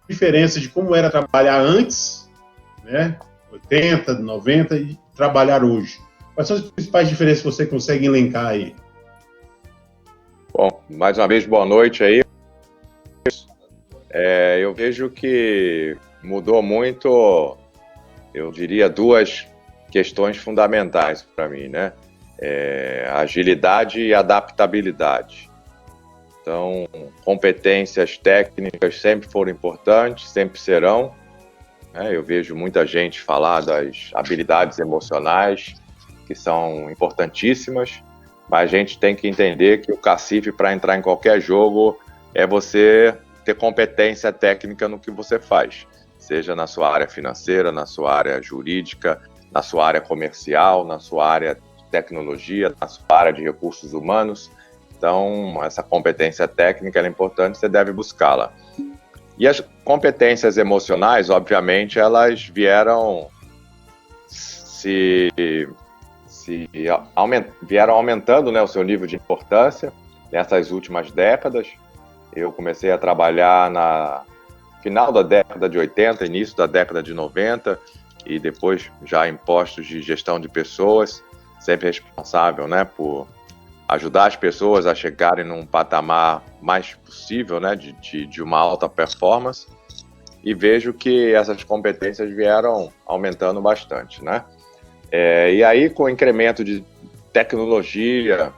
diferença de como era trabalhar antes, né, 80, 90, e trabalhar hoje? Quais são as principais diferenças que você consegue elencar aí? Bom, mais uma vez, boa noite aí. Eu vejo que mudou muito, eu diria, duas questões fundamentais para mim, né? Agilidade e adaptabilidade. Então, competências técnicas sempre foram importantes, sempre serão. Eu vejo muita gente falar das habilidades emocionais, que são importantíssimas, mas a gente tem que entender que o cacife para entrar em qualquer jogo é você ter competência técnica no que você faz, seja na sua área financeira, na sua área jurídica, na sua área comercial, na sua área de tecnologia, na sua área de recursos humanos. Então, essa competência técnica é importante, você deve buscá-la. E as competências emocionais, obviamente, elas vieram vieram aumentando, né, o seu nível de importância nessas últimas décadas. Eu comecei a trabalhar na final da década de 80, início da década de 90, e depois já em postos de gestão de pessoas, sempre responsável, né, por ajudar as pessoas a chegarem num patamar mais possível, né, de uma alta performance, e vejo que essas competências vieram aumentando bastante, né? E aí, com o incremento de tecnologia,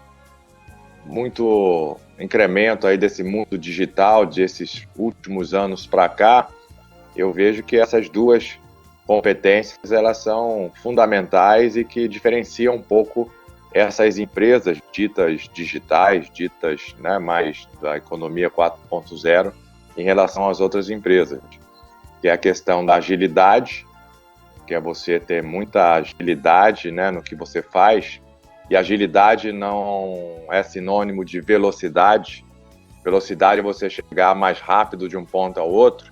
muito incremento aí desse mundo digital, desses últimos anos para cá, eu vejo que essas duas competências, elas são fundamentais e que diferenciam um pouco essas empresas ditas digitais, ditas, né, mais da economia 4.0 em relação às outras empresas, que é a questão da agilidade, que é você ter muita agilidade, né, no que você faz, e agilidade não é sinônimo de velocidade. Velocidade é você chegar mais rápido de um ponto ao outro,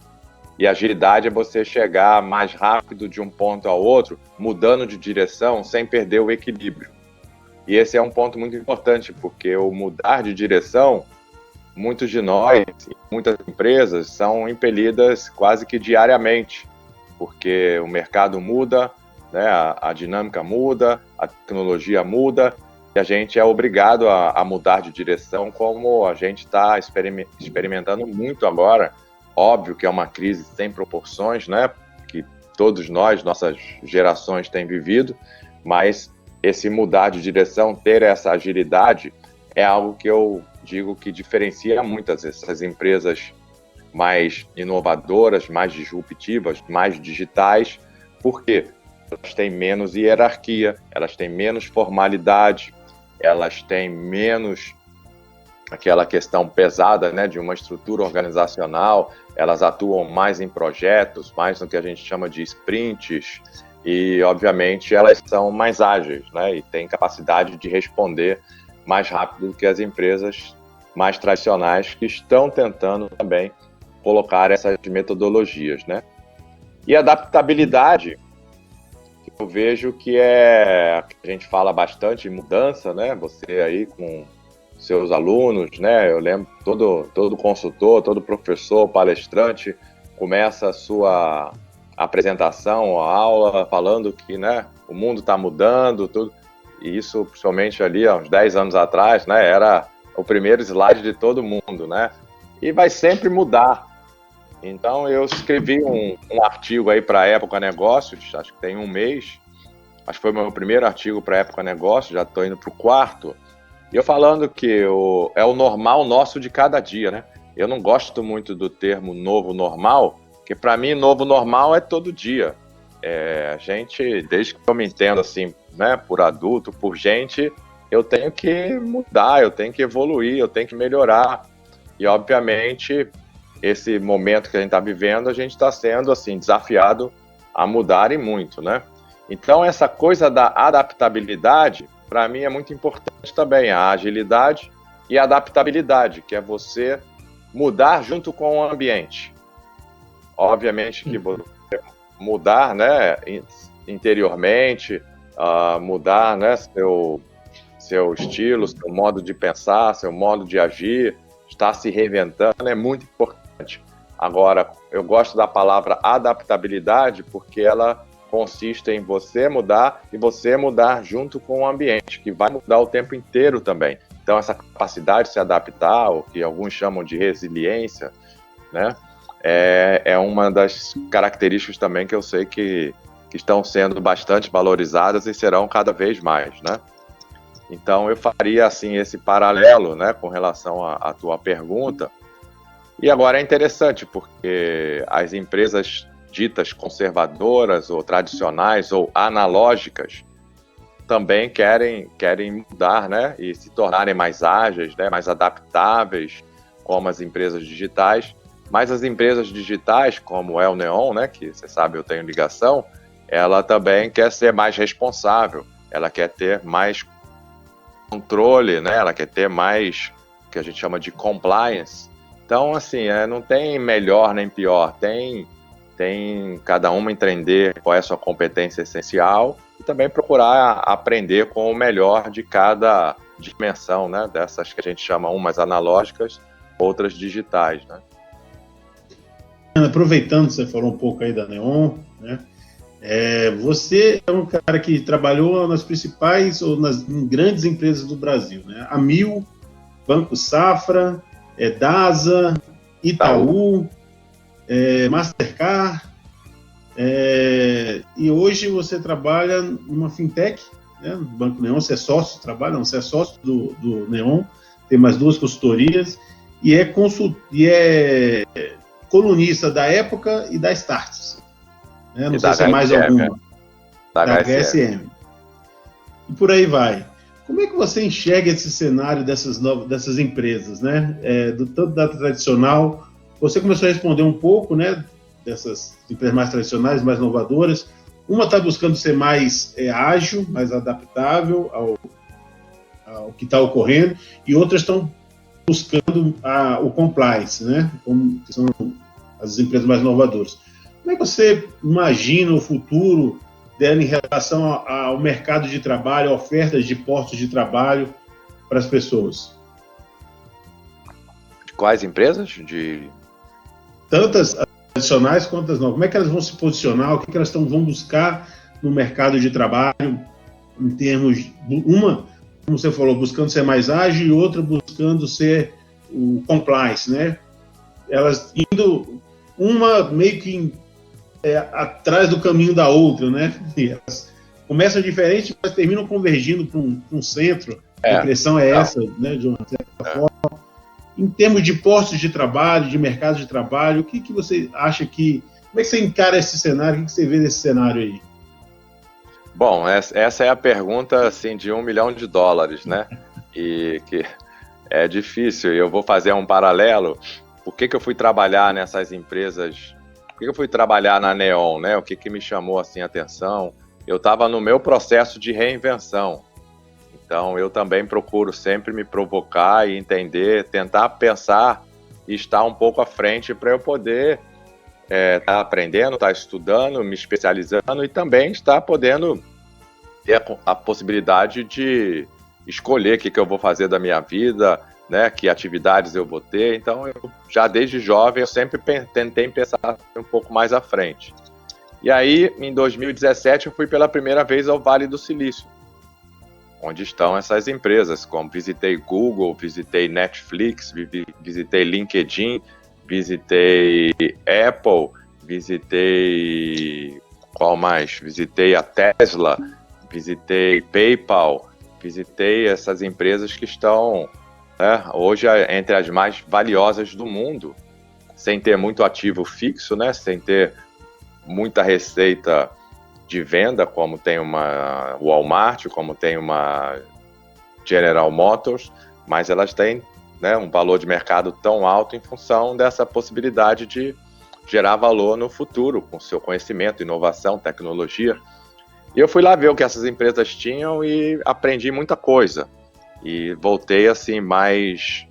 e agilidade é você chegar mais rápido de um ponto ao outro, mudando de direção sem perder o equilíbrio. E esse é um ponto muito importante, porque o mudar de direção, muitos de nós, muitas empresas, são impelidas quase que diariamente, porque o mercado muda, né, a dinâmica muda, a tecnologia muda, e a gente é obrigado a mudar de direção, como a gente está experimentando muito agora. Óbvio que é uma crise sem proporções, né, que todos nós, nossas gerações têm vivido, mas esse mudar de direção, ter essa agilidade, é algo que eu digo que diferencia muitas essas empresas mais inovadoras, mais disruptivas, mais digitais. Por quê? Elas têm menos hierarquia, elas têm menos formalidade, elas têm menos aquela questão pesada, né, de uma estrutura organizacional, elas atuam mais em projetos, mais no que a gente chama de sprints, e, obviamente, elas são mais ágeis, né, e têm capacidade de responder mais rápido do que as empresas mais tradicionais que estão tentando também colocar essas metodologias, né? E adaptabilidade, eu vejo que a gente fala bastante em mudança, né? Você aí com seus alunos, né? Eu lembro todo consultor, todo professor, palestrante começa a sua apresentação, a aula falando que, né, o mundo está mudando, tudo. E isso, principalmente ali há uns 10 anos atrás, né, era o primeiro slide de todo mundo, né? E vai sempre mudar. Então, eu escrevi um artigo aí para a Época Negócios, acho que tem um mês, acho que foi o meu primeiro artigo para a Época Negócios, já estou indo para o quarto, e eu falando que é o normal nosso de cada dia, né? Eu não gosto muito do termo novo normal, porque para mim novo normal é todo dia. A gente, desde que eu me entendo assim, né, por adulto, por gente, eu tenho que mudar, eu tenho que evoluir, eu tenho que melhorar. E, obviamente, esse momento que a gente está vivendo, a gente está sendo assim, desafiado a mudar e muito, né? Então, essa coisa da adaptabilidade, para mim, é muito importante também, a agilidade e a adaptabilidade, que é você mudar junto com o ambiente. Obviamente que você mudar, né, interiormente, mudar, né, seu estilo, seu modo de pensar, seu modo de agir, estar se reinventando é muito importante. Agora, eu gosto da palavra adaptabilidade porque ela consiste em você mudar e você mudar junto com o ambiente, que vai mudar o tempo inteiro também. Então, essa capacidade de se adaptar, o que alguns chamam de resiliência, né, é uma das características também que eu sei que estão sendo bastante valorizadas e serão cada vez mais, né? Então, eu faria, assim, esse paralelo, né, com relação à tua pergunta. E agora é interessante, porque as empresas ditas conservadoras ou tradicionais ou analógicas também querem mudar, né, e se tornarem mais ágeis, né, mais adaptáveis, como as empresas digitais. Mas as empresas digitais, como é o Neon, né, que você sabe eu tenho ligação, ela também quer ser mais responsável, ela quer ter mais controle, né, ela quer ter mais, o que a gente chama de compliance. Então, assim, não tem melhor nem pior, tem cada uma entender qual é a sua competência essencial e também procurar aprender com o melhor de cada dimensão, né? Dessas que a gente chama umas analógicas, outras digitais, né? Aproveitando, você falou um pouco aí da Neon, né? Você é um cara que trabalhou nas principais ou em grandes empresas do Brasil, né? A Mil, Banco Safra, DASA, Itaú, Mastercard, e hoje você trabalha numa fintech, né, no Banco Neon, você é sócio, você é sócio do Neon, tem mais 2 consultorias, e é colunista da Época e da Starts. Né, não sei se é mais alguma. Da HSM. E por aí vai. Como é que você enxerga esse cenário dessas empresas, né? Tanto da tradicional, você começou a responder um pouco, né? Dessas empresas mais tradicionais, mais inovadoras. Uma está buscando ser mais ágil, mais adaptável ao que está ocorrendo, e outras estão buscando o compliance, né? Que são as empresas mais inovadoras. Como é que você imagina o futuro dela em relação ao mercado de trabalho, ofertas de postos de trabalho para as pessoas? Quais empresas? Tantas tradicionais quanto as novas. Como é que elas vão se posicionar? O que elas vão buscar no mercado de trabalho em termos de uma, como você falou, buscando ser mais ágil, e outra buscando ser o compliance, né? Elas indo uma meio que atrás do caminho da outra, né? Elas começam diferente, mas terminam convergindo para um centro. A impressão é essa, né? De uma certa forma. Em termos de postos de trabalho, de mercado de trabalho, o que você acha que... Como é que você encara esse cenário? O que você vê desse cenário aí? Bom, essa é a pergunta, assim, de $1 milhão, né? E que é difícil. Eu vou fazer um paralelo. Por que eu fui trabalhar nessas empresas... Por que eu fui trabalhar na Neon, né? O que me chamou, assim, a atenção? Eu estava no meu processo de reinvenção. Então, eu também procuro sempre me provocar e entender, tentar pensar e estar um pouco à frente para eu poder estar aprendendo, estar estudando, me especializando e também estar podendo ter a possibilidade de escolher o que eu vou fazer da minha vida, né, que atividades eu vou ter. Então, eu, já desde jovem, eu sempre tentei pensar um pouco mais à frente. E aí, em 2017, eu fui pela primeira vez ao Vale do Silício, onde estão essas empresas, como visitei Google, visitei Netflix, visitei LinkedIn, visitei Apple, visitei... qual mais? Visitei a Tesla, visitei PayPal, visitei essas empresas que estão, né, hoje entre as mais valiosas do mundo, sem ter muito ativo fixo, né, sem ter muita receita de venda, como tem uma Walmart, como tem uma General Motors, mas elas têm, né, um valor de mercado tão alto em função dessa possibilidade de gerar valor no futuro, com seu conhecimento, inovação, tecnologia. E eu fui lá ver o que essas empresas tinham e aprendi muita coisa. E voltei assim mais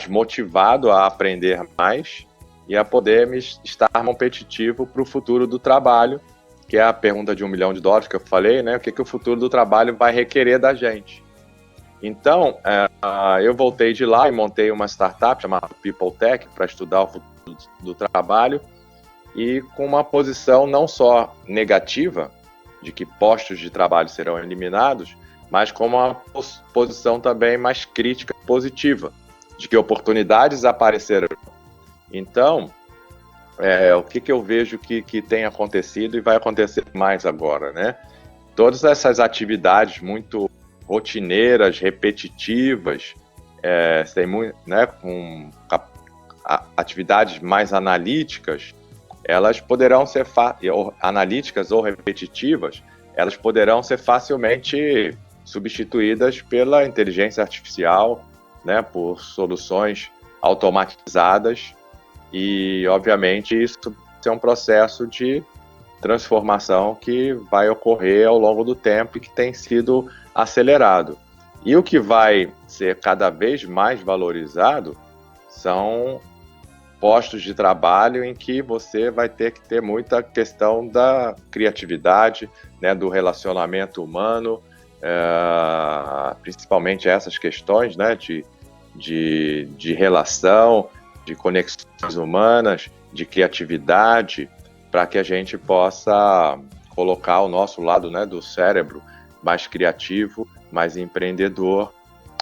motivado a aprender mais e a poder estar competitivo para o futuro do trabalho, que é a pergunta de $1 milhão que eu falei, né? O que o futuro do trabalho vai requerer da gente. Então, eu voltei de lá e montei uma startup chamada People Tech para estudar o futuro do trabalho e com uma posição não só negativa, de que postos de trabalho serão eliminados, mas com uma posição também mais crítica, positiva, de que oportunidades aparecerão. Então, o que eu vejo que tem acontecido e vai acontecer mais agora, né? Todas essas atividades muito rotineiras, repetitivas, com atividades mais analíticas, elas poderão ser analíticas ou repetitivas, elas poderão ser facilmente substituídas pela inteligência artificial, né, por soluções automatizadas, e obviamente isso é um processo de transformação que vai ocorrer ao longo do tempo e que tem sido acelerado. E o que vai ser cada vez mais valorizado são postos de trabalho em que você vai ter que ter muita questão da criatividade, né, do relacionamento humano, principalmente essas questões, né, de relação, de conexões humanas, de criatividade, para que a gente possa colocar o nosso lado, né, do cérebro mais criativo, mais empreendedor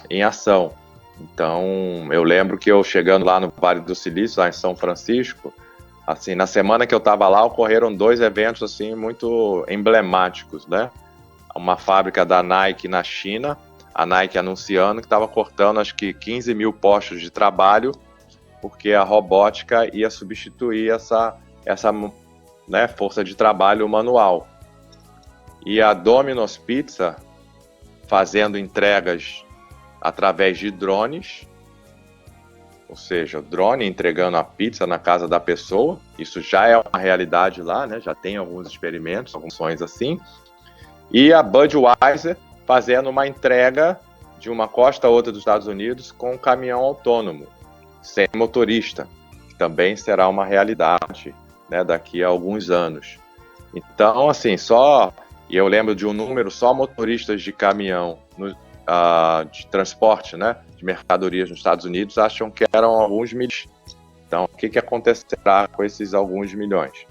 em ação. Então, eu lembro que eu chegando lá no Vale do Silício, lá em São Francisco, assim, na semana que eu estava lá, ocorreram 2 eventos assim muito emblemáticos, né? Uma fábrica da Nike na China, a Nike anunciando que estava cortando acho que 15 mil postos de trabalho, porque a robótica ia substituir essa né, força de trabalho manual. E a Domino's Pizza fazendo entregas através de drones, ou seja, o drone entregando a pizza na casa da pessoa. Isso já é uma realidade lá, né? Já tem alguns experimentos, algumas ações assim. E a Budweiser fazendo uma entrega de uma costa a outra dos Estados Unidos com um caminhão autônomo, sem motorista, que também será uma realidade, né, daqui a alguns anos. Então, assim, e eu lembro de um número, só motoristas de caminhão de transporte, né, de mercadorias nos Estados Unidos, acham que eram alguns milhões. Então, o que acontecerá com esses alguns milhões?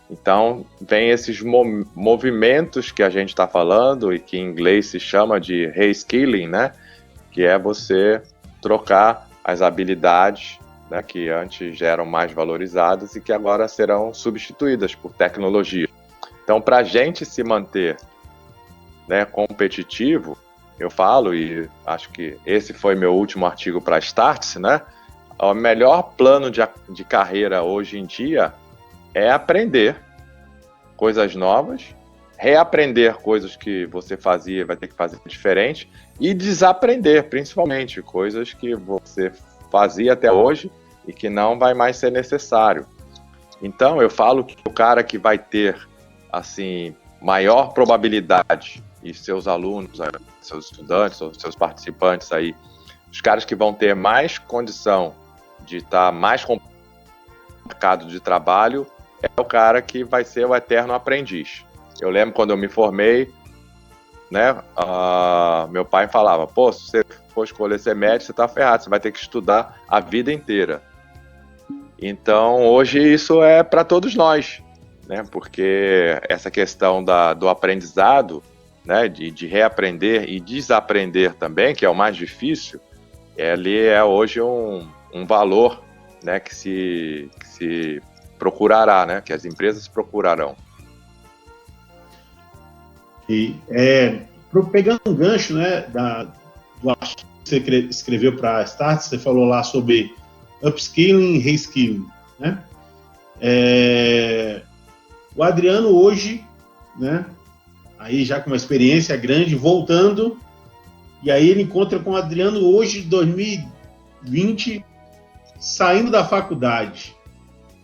Então, vem esses movimentos que a gente está falando e que em inglês se chama de reskilling, né, que é você trocar as habilidades, né, que antes eram mais valorizadas e que agora serão substituídas por tecnologia. Então, para a gente se manter, né, competitivo, eu falo, e acho que esse foi meu último artigo para a Startse, né? O melhor plano de carreira hoje em dia é aprender coisas novas, reaprender coisas que você fazia, vai ter que fazer diferente, e desaprender, principalmente, coisas que você fazia até hoje e que não vai mais ser necessário. Então, eu falo que o cara que vai ter, assim, maior probabilidade, e seus alunos, seus estudantes, seus participantes aí, os caras que vão ter mais condição de estar mais no mercado de trabalho, é o cara que vai ser o eterno aprendiz. Eu lembro quando eu me formei, né, meu pai falava, pô, se você for escolher ser médico, você tá ferrado, você vai ter que estudar a vida inteira. Então, hoje isso é para todos nós, né, porque essa questão do aprendizado, né, de reaprender e desaprender também, que é o mais difícil, ele é hoje um valor, né, que se procurará, né, que as empresas procurarão. E pegando um gancho, né, do artigo que você escreveu para a Startse, você falou lá sobre upskilling e reskilling, né? O Adriano hoje, né, aí já com uma experiência grande, voltando, e aí ele encontra com o Adriano hoje, 2020, saindo da faculdade.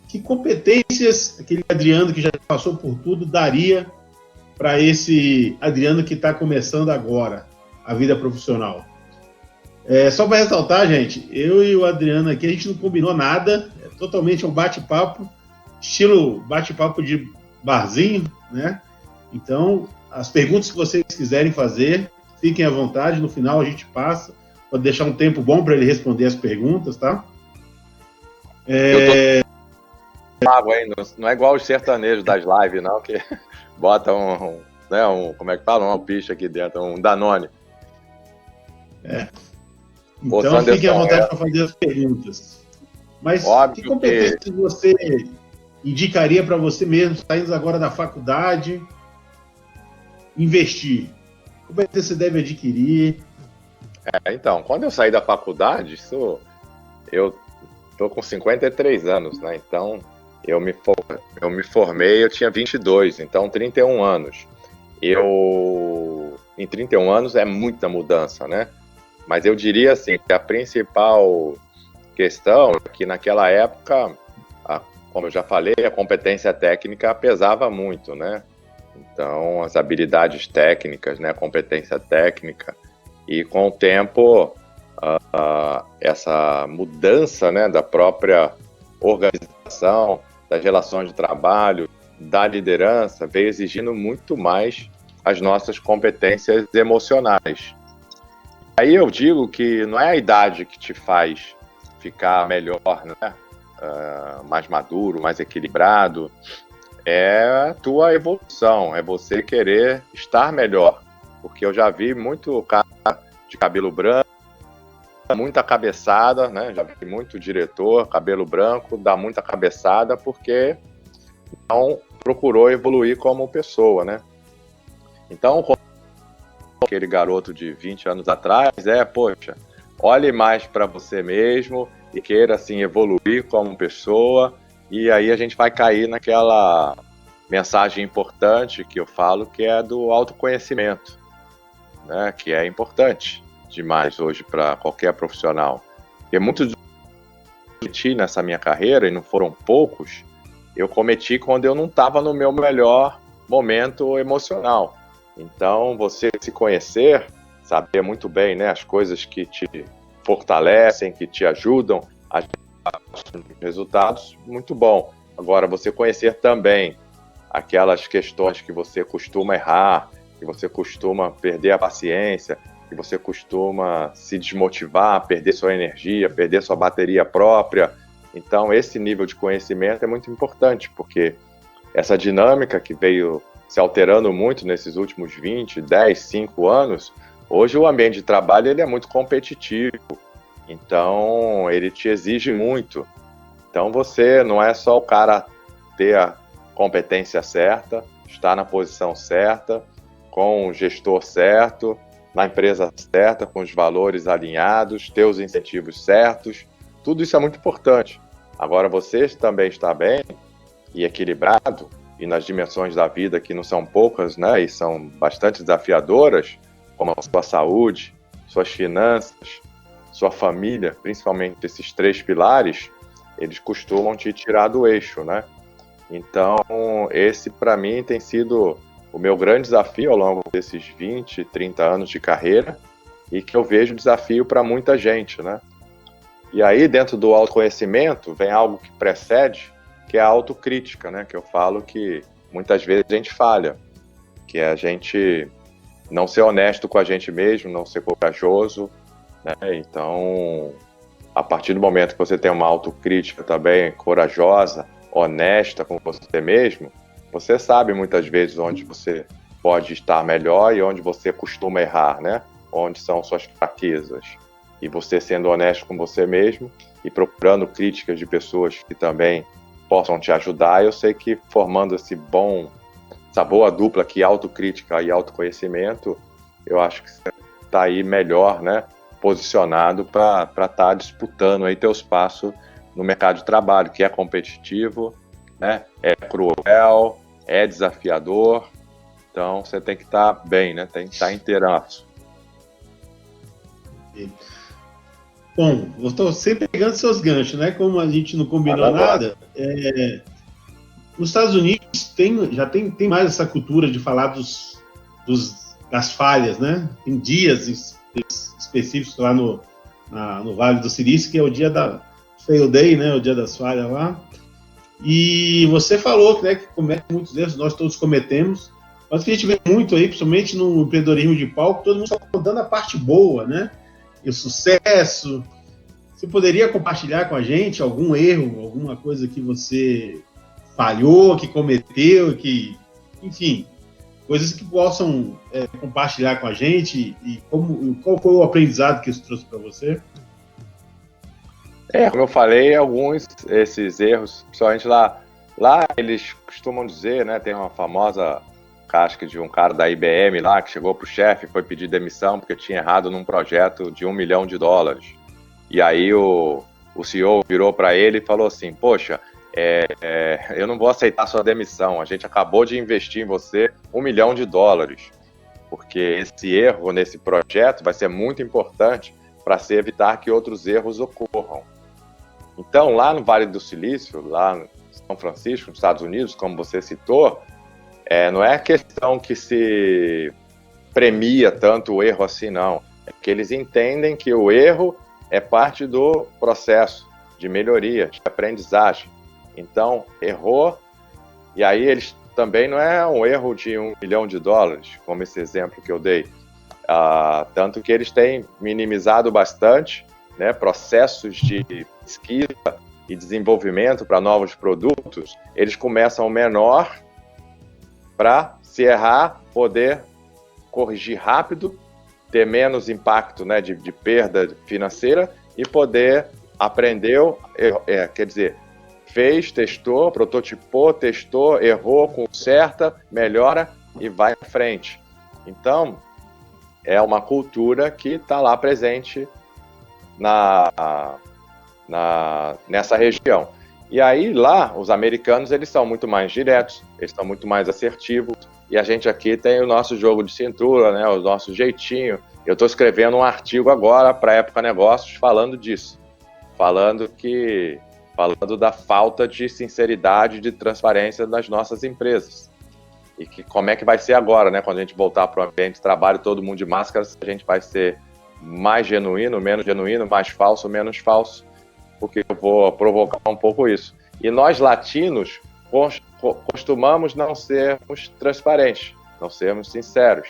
Que competências aquele Adriano que já passou por tudo daria para esse Adriano que está começando agora a vida profissional? Só para ressaltar, gente, eu e o Adriano aqui, a gente não combinou nada, é totalmente um bate-papo, estilo bate-papo de barzinho, né? Então, as perguntas que vocês quiserem fazer, fiquem à vontade, no final a gente passa, pode deixar um tempo bom para ele responder as perguntas, tá? Eu tô água aí, não é igual os sertanejos das lives, não, que bota como é que fala? Uma picha aqui dentro, um Danone. Então, fiquem à vontade para fazer as perguntas. Mas que competências você indicaria para você mesmo, saindo agora da faculdade, investir? Que competência você deve adquirir? Então, quando eu saí da faculdade, eu estou com 53 anos, né? Então, eu me formei, eu tinha 22, então 31 anos. Em 31 anos é muita mudança, né? Mas eu diria assim, que a principal questão é que naquela época, como eu já falei, a competência técnica pesava muito, né? Então, as habilidades técnicas, né? A competência técnica. E com o tempo, essa mudança, né, da própria organização, das relações de trabalho, da liderança, veio exigindo muito mais as nossas competências emocionais. Aí eu digo que não é a idade que te faz ficar melhor, né? Mais maduro, mais equilibrado, é a tua evolução, é você querer estar melhor. Porque eu já vi muito cara de cabelo branco, muita cabeçada, né? Já vi muito diretor, cabelo branco, dá muita cabeçada porque não procurou evoluir como pessoa, né? Então, aquele garoto de 20 anos atrás, poxa, olhe mais para você mesmo e queira, assim, evoluir como pessoa, e aí a gente vai cair naquela mensagem importante que eu falo, que é do autoconhecimento, né? Que é importante demais hoje para qualquer profissional. Porque muitos cometi nessa minha carreira, e não foram poucos, eu cometi quando eu não estava no meu melhor momento emocional. Então, você se conhecer, saber muito bem, né, as coisas que te fortalecem, que te ajudam a resultados, muito bom. Agora, você conhecer também aquelas questões que você costuma errar, que você costuma perder a paciência, que você costuma se desmotivar, perder sua energia, perder sua bateria própria. Então, esse nível de conhecimento é muito importante, porque essa dinâmica que veio se alterando muito nesses últimos 20, 10, 5 anos, hoje o ambiente de trabalho ele é muito competitivo, então ele te exige muito. Então você não é só o cara ter a competência certa, estar na posição certa, com o gestor certo, na empresa certa, com os valores alinhados, ter os incentivos certos, tudo isso é muito importante. Agora você também está bem e equilibrado, e nas dimensões da vida que não são poucas, né, e são bastante desafiadoras, como a sua saúde, suas finanças, sua família, principalmente esses 3 pilares, eles costumam te tirar do eixo, né? Então, esse para mim tem sido o meu grande desafio ao longo desses 20, 30 anos de carreira, e que eu vejo desafio para muita gente, né? E aí, dentro do autoconhecimento, vem algo que precede, que é a autocrítica, né? Que eu falo que muitas vezes a gente falha, que é a gente não ser honesto com a gente mesmo, não ser corajoso, né? Então, a partir do momento que você tem uma autocrítica também corajosa, honesta com você mesmo, você sabe muitas vezes onde você pode estar melhor e onde você costuma errar, né? Onde são suas fraquezas. E você sendo honesto com você mesmo e procurando críticas de pessoas que também possam te ajudar, eu sei que formando essa boa dupla aqui, autocrítica e autoconhecimento, eu acho que você está aí melhor, né, posicionado para estar disputando aí teu espaço no mercado de trabalho, que é competitivo, né, é cruel, é desafiador, então você tem que estar bem, né, tem que estar inteiraço. Bom, eu estou sempre pegando seus ganchos, né? Como a gente não combinou nada, nos Estados Unidos já tem mais essa cultura de falar das falhas, né? Tem dias específicos lá no Vale do Silício, que é o dia da Fail Day, né? O dia das falhas lá. E você falou, né, que comete muitos erros, nós todos cometemos, mas o que a gente vê muito aí, principalmente no empreendedorismo de palco, todo mundo está contando a parte boa, né? E o sucesso. Você poderia compartilhar com a gente algum erro, alguma coisa que você falhou, que cometeu, que, enfim, coisas que possam compartilhar com a gente e qual foi o aprendizado que isso trouxe para você? Como eu falei, esses erros, principalmente lá eles costumam dizer, né, tem uma famosa casca de um cara da IBM lá, que chegou pro chefe, foi pedir demissão porque tinha errado num projeto de $1 milhão. E aí o CEO virou para ele e falou assim, poxa, eu não vou aceitar sua demissão, a gente acabou de investir em você $1 milhão, porque esse erro nesse projeto vai ser muito importante para se evitar que outros erros ocorram. Então, lá no Vale do Silício, lá em São Francisco, nos Estados Unidos, como você citou, não é questão que se premia tanto o erro assim, não. É que eles entendem que o erro é parte do processo de melhoria, de aprendizagem. Então, errou, e aí eles também não é um erro de $1 milhão, como esse exemplo que eu dei. Tanto que eles têm minimizado bastante, né, processos de pesquisa e desenvolvimento para novos produtos. Eles começam menor para, se errar, poder corrigir rápido, ter menos impacto, né, de perda financeira e poder aprender, quer dizer, fez, testou, prototipou, testou, errou, conserta, melhora e vai à frente. Então, é uma cultura que está lá presente nessa região. E aí, lá, os americanos, eles são muito mais diretos, eles são muito mais assertivos, e a gente aqui tem o nosso jogo de cintura, né, o nosso jeitinho. Eu estou escrevendo um artigo agora para a Época Negócios falando disso, falando da falta de sinceridade e de transparência das nossas empresas. E que como é que vai ser agora, né? Quando a gente voltar para o ambiente de trabalho, todo mundo de máscara, a gente vai ser mais genuíno, menos genuíno, mais falso, menos falso, porque eu vou provocar um pouco isso. E nós, latinos, costumamos não sermos transparentes, não sermos sinceros.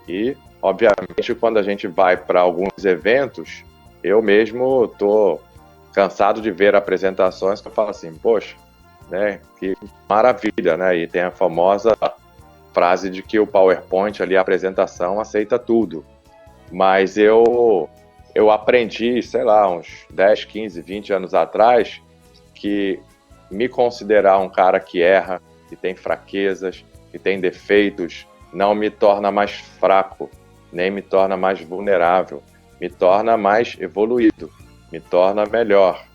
E, obviamente, quando a gente vai para alguns eventos, eu mesmo estou cansado de ver apresentações que eu falo assim, poxa, né, que maravilha, né? E tem a famosa frase de que o PowerPoint ali, a apresentação, aceita tudo. Mas eu aprendi, sei lá, uns 10, 15, 20 anos atrás, que me considerar um cara que erra, que tem fraquezas, que tem defeitos, não me torna mais fraco, nem me torna mais vulnerável, me torna mais evoluído, me torna melhor.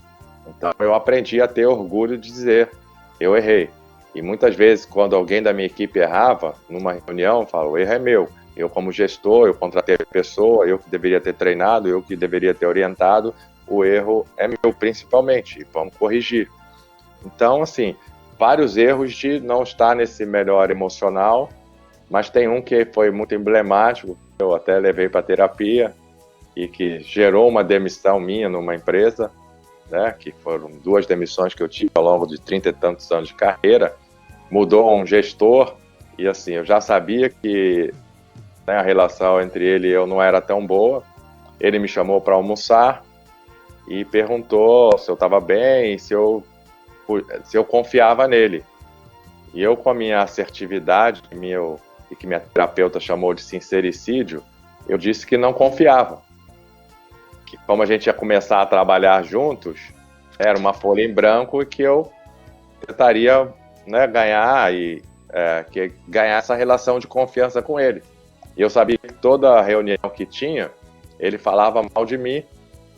Então eu aprendi a ter orgulho de dizer, eu errei. E muitas vezes, quando alguém da minha equipe errava, numa reunião, eu falo, o erro é meu. Eu, como gestor, eu contratei a pessoa, eu que deveria ter treinado, eu que deveria ter orientado, o erro é meu principalmente, e vamos corrigir. Então, assim, vários erros de não estar nesse melhor emocional, mas tem um que foi muito emblemático, eu até levei para terapia, e que gerou uma demissão minha numa empresa, né, que foram 2 demissões que eu tive ao longo de 30 e tantos anos de carreira. Mudou um gestor, e assim, eu já sabia que, né, a relação entre ele e eu não era tão boa. Ele me chamou para almoçar e perguntou se eu estava bem, se eu confiava nele. E eu, com a minha assertividade, e que minha terapeuta chamou de sincericídio, eu disse que não confiava. Que como a gente ia começar a trabalhar juntos, era uma folha em branco e que eu tentaria, né, ganhar essa relação de confiança com ele. E eu sabia que toda reunião que tinha, ele falava mal de mim,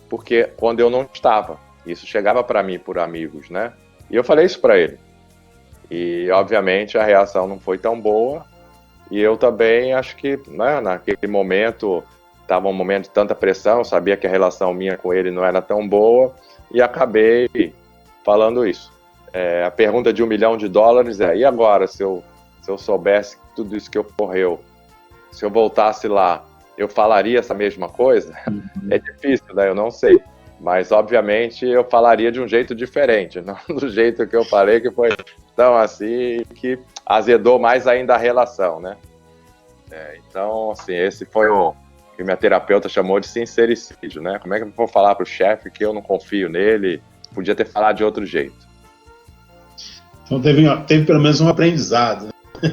porque quando eu não estava, isso chegava para mim por amigos, né? E eu falei isso para ele. E, obviamente, a reação não foi tão boa. E eu também acho que, né, naquele momento, estava um momento de tanta pressão, eu sabia que a relação minha com ele não era tão boa, e acabei falando isso. A pergunta de $1 milhão e agora, se eu soubesse tudo isso que ocorreu, se eu voltasse lá, eu falaria essa mesma coisa? É difícil, né? Eu não sei. Mas, obviamente, eu falaria de um jeito diferente, não do jeito que eu falei, que foi tão assim, que azedou mais ainda a relação, né? Então, assim, esse foi que minha terapeuta chamou de sincericídio, né? Como é que eu vou falar para o chefe que eu não confio nele? Podia ter falado de outro jeito. Então teve pelo menos um aprendizado. Né?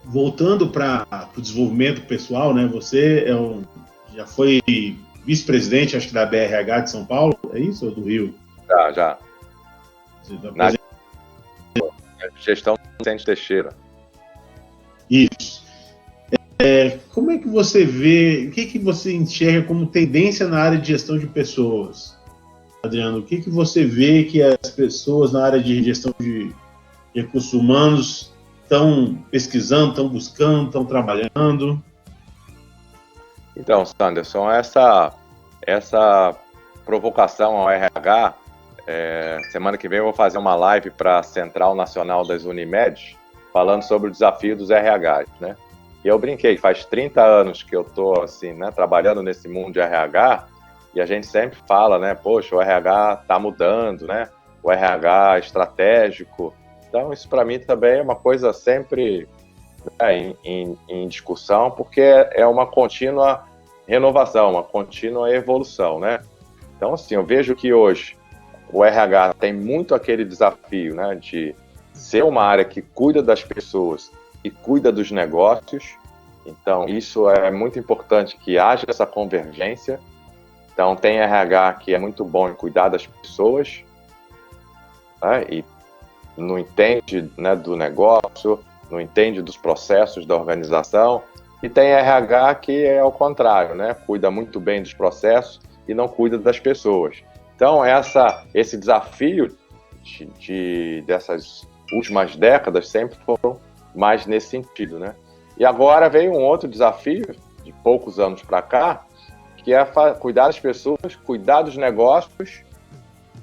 Voltando para o desenvolvimento pessoal, né? Você já foi vice-presidente, acho que da BRH de São Paulo, é isso? Ou do Rio? Já. Na gestão do Vicente Teixeira. Isso. Como é que você vê, o que você enxerga como tendência na área de gestão de pessoas? Adriano, o que você vê que as pessoas na área de gestão de recursos humanos estão pesquisando, estão buscando, estão trabalhando? Então, Sanderson, essa provocação ao RH, semana que vem eu vou fazer uma live para a Central Nacional das Unimed, falando sobre o desafio dos RH, né? E eu brinquei, faz 30 anos que eu estou assim, né, trabalhando nesse mundo de RH, e a gente sempre fala, né, poxa, o RH está mudando, né? O RH estratégico. Então, isso para mim também é uma coisa sempre, né, em discussão, porque é uma contínua renovação, uma contínua evolução, né? Então, assim, eu vejo que hoje o RH tem muito aquele desafio, né, de ser uma área que cuida das pessoas e cuida dos negócios. Então, isso é muito importante que haja essa convergência. Então, tem RH que é muito bom em cuidar das pessoas, né, e não entende, né, do negócio, não entende dos processos da organização. E tem RH que é ao contrário, né, cuida muito bem dos processos e não cuida das pessoas. Então, esse desafio dessas últimas décadas sempre foram mais nesse sentido, né? E agora veio um outro desafio, de poucos anos para cá, que é cuidar das pessoas, cuidar dos negócios,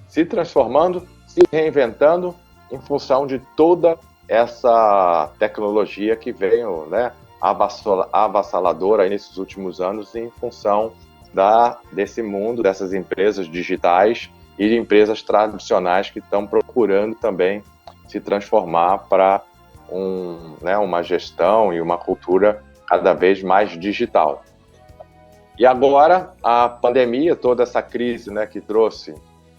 se transformando, se reinventando em função de toda essa tecnologia que veio, né, avassaladora aí nesses últimos anos em função desse mundo, dessas empresas digitais e de empresas tradicionais que estão procurando também se transformar para uma gestão e uma cultura cada vez mais digital. E agora, a pandemia, toda essa crise, né, que trouxe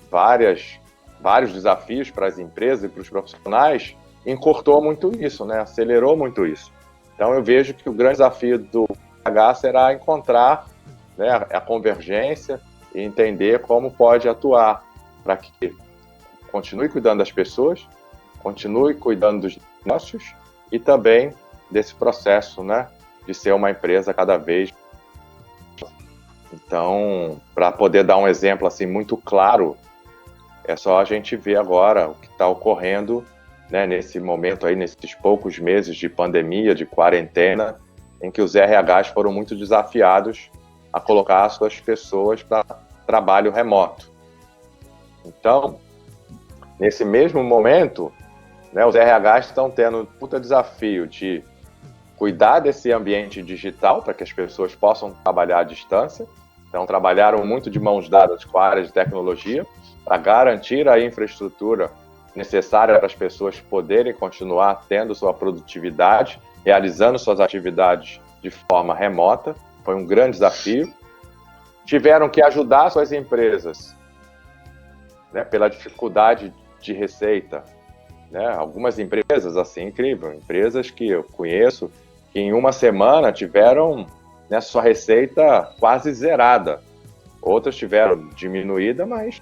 vários desafios para as empresas e para os profissionais, encurtou muito isso, né, acelerou muito isso. Então, eu vejo que o grande desafio do RH será encontrar, né, a convergência e entender como pode atuar para que continue cuidando das pessoas, continue cuidando dos negócios e também desse processo, né, de ser uma empresa cada vez. Então, para poder dar um exemplo assim muito claro, é só a gente ver agora o que está ocorrendo, né, nesse momento aí, nesses poucos meses de pandemia, de quarentena, em que os RHs foram muito desafiados a colocar as suas pessoas para trabalho remoto. Então, nesse mesmo momento, né, os RHs estão tendo um puta desafio de cuidar desse ambiente digital para que as pessoas possam trabalhar à distância. Então, trabalharam muito de mãos dadas com a área de tecnologia para garantir a infraestrutura necessária para as pessoas poderem continuar tendo sua produtividade, realizando suas atividades de forma remota. Foi um grande desafio. Tiveram que ajudar suas empresas, né, pela dificuldade de receita. Né? Algumas empresas, assim, incrível, empresas que eu conheço, que em uma semana tiveram, né, sua receita quase zerada. Outras tiveram diminuída, mas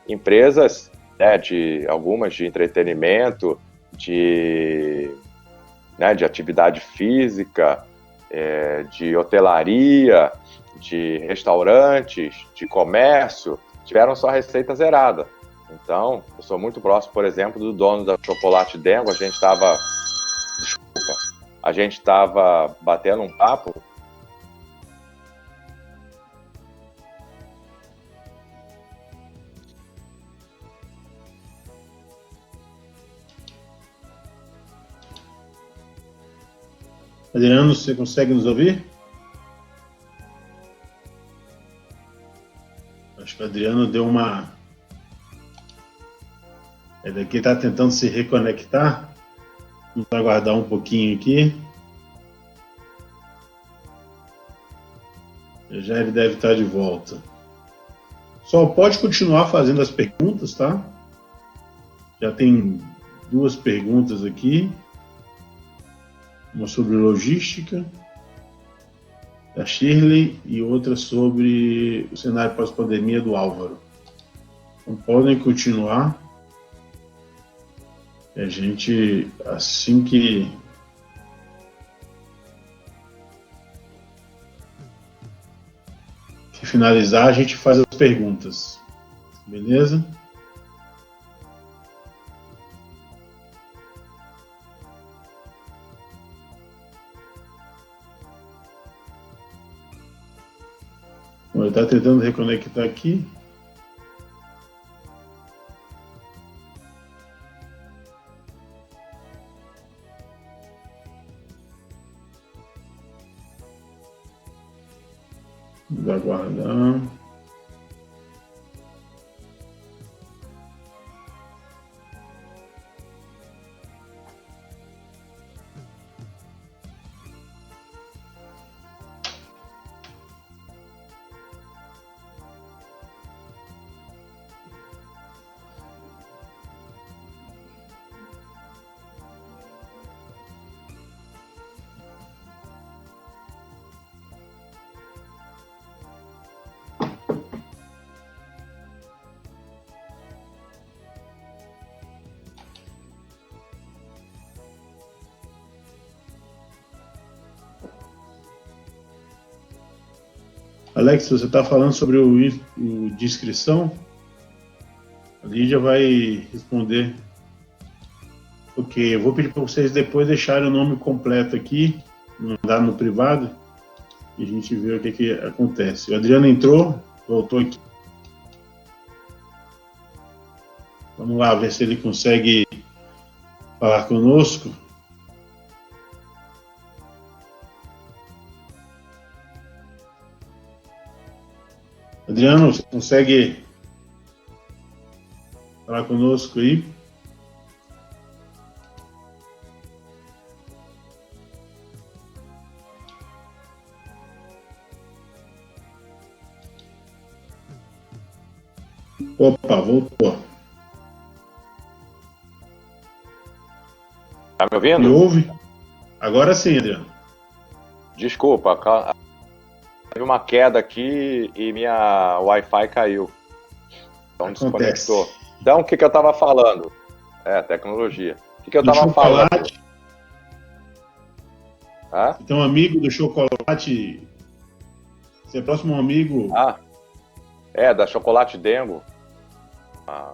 empresas, né, algumas de entretenimento, de atividade física, de hotelaria, de restaurantes, de comércio, tiveram sua receita zerada. Então, eu sou muito próximo, por exemplo, do dono da Chocolate Dengo. A gente estava batendo um papo. Adriano, você consegue nos ouvir? Acho que o Adriano deu uma... Ele aqui está tentando se reconectar. Vamos aguardar um pouquinho aqui. Já ele deve estar de volta. Só pode continuar fazendo as perguntas, tá? Já tem 2 perguntas aqui. Uma sobre logística, da Shirley, e outra sobre o cenário pós-pandemia do Álvaro. Então podem continuar. E a gente, assim que finalizar, a gente faz as perguntas. Beleza? Bom, ele está tentando reconectar aqui. Vamos aguardar. Alex, você está falando sobre o de inscrição? A Lídia vai responder. Ok, eu vou pedir para vocês depois deixarem o nome completo aqui, mandar no privado, e a gente vê o que acontece. O Adriano entrou, voltou aqui. Vamos lá ver se ele consegue falar conosco. Adriano, você consegue falar conosco aí? Opa, voltou. Tá me ouvindo? Me ouve? Agora sim, Adriano. Desculpa, teve uma queda aqui e minha Wi-Fi caiu. Então desconectou. Então, o que eu estava falando? Tecnologia. O que eu estava falando? Você tem um amigo do chocolate? Você é próximo a um amigo? Da Chocolate Dengo.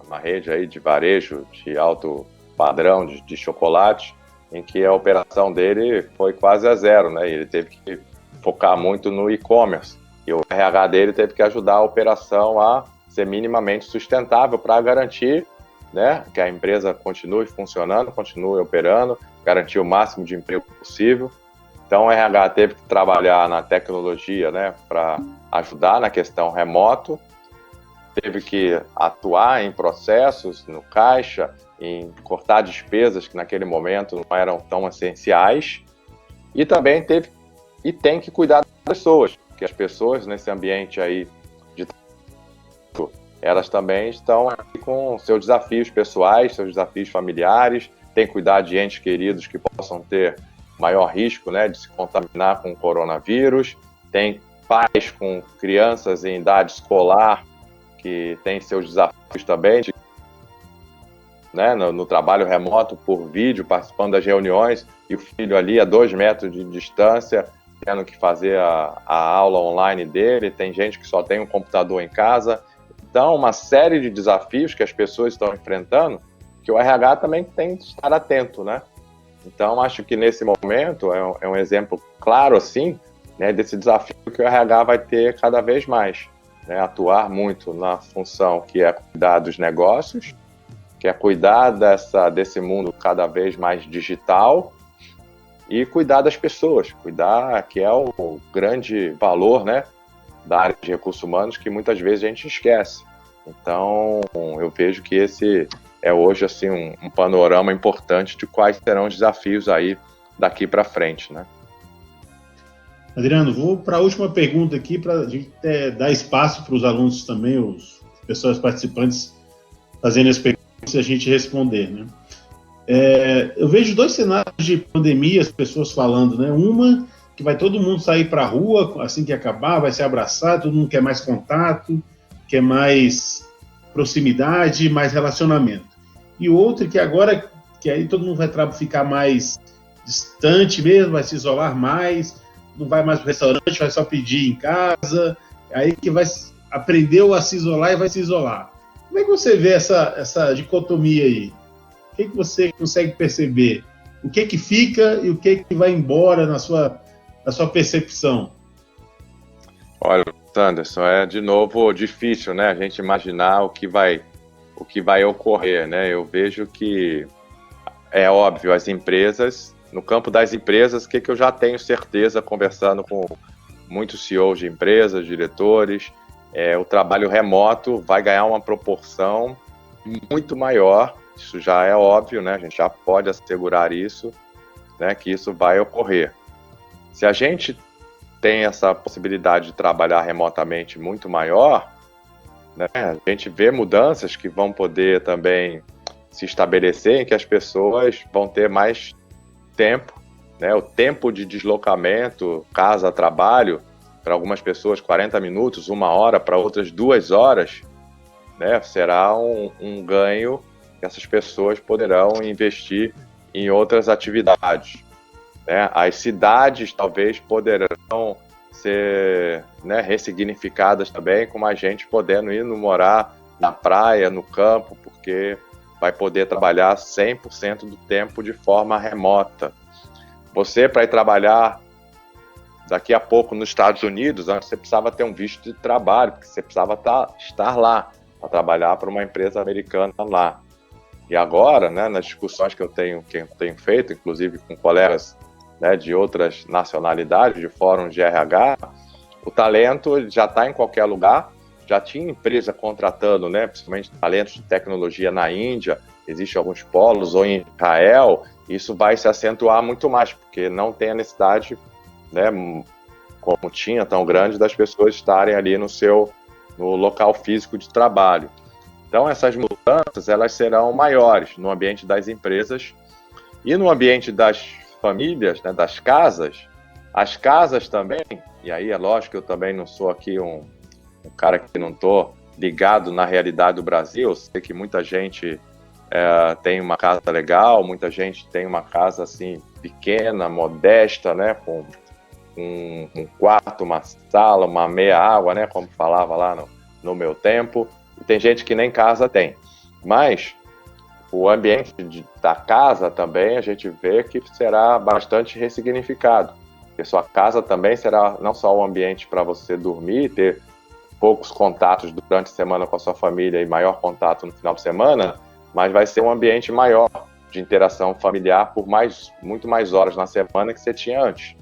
Uma rede aí de varejo de alto padrão de chocolate, em que a operação dele foi quase a zero, né? Ele teve que focar muito no e-commerce. E o RH dele teve que ajudar a operação a ser minimamente sustentável para garantir, né, que a empresa continue funcionando, continue operando, garantir o máximo de emprego possível. Então, o RH teve que trabalhar na tecnologia, né, para ajudar na questão remoto, teve que atuar em processos, no caixa, em cortar despesas que naquele momento não eram tão essenciais, e também tem que cuidar das pessoas, porque as pessoas nesse ambiente aí de trabalho, elas também estão aqui com seus desafios pessoais, seus desafios familiares, tem que cuidar de entes queridos que possam ter maior risco, né, de se contaminar com o coronavírus, tem pais com crianças em idade escolar que têm seus desafios também, né, no trabalho remoto por vídeo, participando das reuniões, e o filho ali a 2 metros de distância, tendo que fazer a aula online dele, tem gente que só tem um computador em casa. Então, uma série de desafios que as pessoas estão enfrentando, que o RH também tem que estar atento, né? Então, acho que nesse momento é um exemplo claro, assim, né, desse desafio que o RH vai ter cada vez mais, né? Atuar muito na função que é cuidar dos negócios, que é cuidar desse mundo cada vez mais digital e cuidar das pessoas, cuidar, que é o grande valor, né, da área de recursos humanos, que muitas vezes a gente esquece. Então, eu vejo que esse é hoje assim, um panorama importante de quais serão os desafios aí daqui para frente, né? Adriano, vou para a última pergunta aqui, para a gente dar espaço para os alunos também, os pessoas participantes, fazendo as perguntas e a gente responder, né? Eu vejo dois cenários de pandemia, as pessoas falando, né? Uma, que vai todo mundo sair para a rua assim que acabar, vai se abraçar, todo mundo quer mais contato, quer mais proximidade, mais relacionamento. E outra, que agora, que aí todo mundo vai ficar mais distante mesmo, vai se isolar mais, não vai mais para o restaurante, vai só pedir em casa, aí que vai aprendeu a se isolar e vai se isolar. Como é que você vê essa dicotomia aí? O que você consegue perceber? O que fica e o que vai embora na sua percepção? Olha, Anderson, é de novo difícil, né? A gente imaginar o que vai ocorrer, né? Eu vejo que é óbvio, as empresas, no campo das empresas, que eu já tenho certeza, conversando com muitos CEOs de empresas, diretores, o trabalho remoto vai ganhar uma proporção muito maior. Isso já é óbvio, né? A gente já pode assegurar isso, né? Que isso vai ocorrer. Se a gente tem essa possibilidade de trabalhar remotamente muito maior, né? A gente vê mudanças que vão poder também se estabelecer, em que as pessoas vão ter mais tempo, né? O tempo de deslocamento, casa-trabalho, para algumas pessoas 40 minutos, 1 hora, para outras 2 horas, né? Será um ganho que essas pessoas poderão investir em outras atividades, né? As cidades talvez poderão ser, né, ressignificadas também, com a gente podendo ir morar na praia, no campo, porque vai poder trabalhar 100% do tempo de forma remota. Você, para ir trabalhar daqui a pouco nos Estados Unidos, antes você precisava ter um visto de trabalho, porque você precisava estar lá, para trabalhar para uma empresa americana lá. E agora, né, nas discussões que eu tenho feito, inclusive com colegas, né, de outras nacionalidades, de fóruns de RH, o talento já está em qualquer lugar, já tinha empresa contratando, né, principalmente talentos de tecnologia na Índia, existem alguns polos, ou em Israel, isso vai se acentuar muito mais, porque não tem a necessidade, né, como tinha, tão grande, das pessoas estarem ali no local físico de trabalho. Então, essas mudanças, elas serão maiores no ambiente das empresas e no ambiente das famílias, né, das casas. As casas também, e aí é lógico que eu também não sou aqui um cara que não estou ligado na realidade do Brasil, eu sei que muita gente tem uma casa legal, muita gente tem uma casa assim pequena, modesta, né, com um quarto, uma sala, uma meia água, né, como falava lá no meu tempo. E tem gente que nem casa tem. Mas o ambiente da casa também a gente vê que será bastante ressignificado. Porque sua casa também será não só um ambiente para você dormir, ter poucos contatos durante a semana com a sua família e maior contato no final de semana, mas vai ser um ambiente maior de interação familiar por muito mais horas na semana que você tinha antes.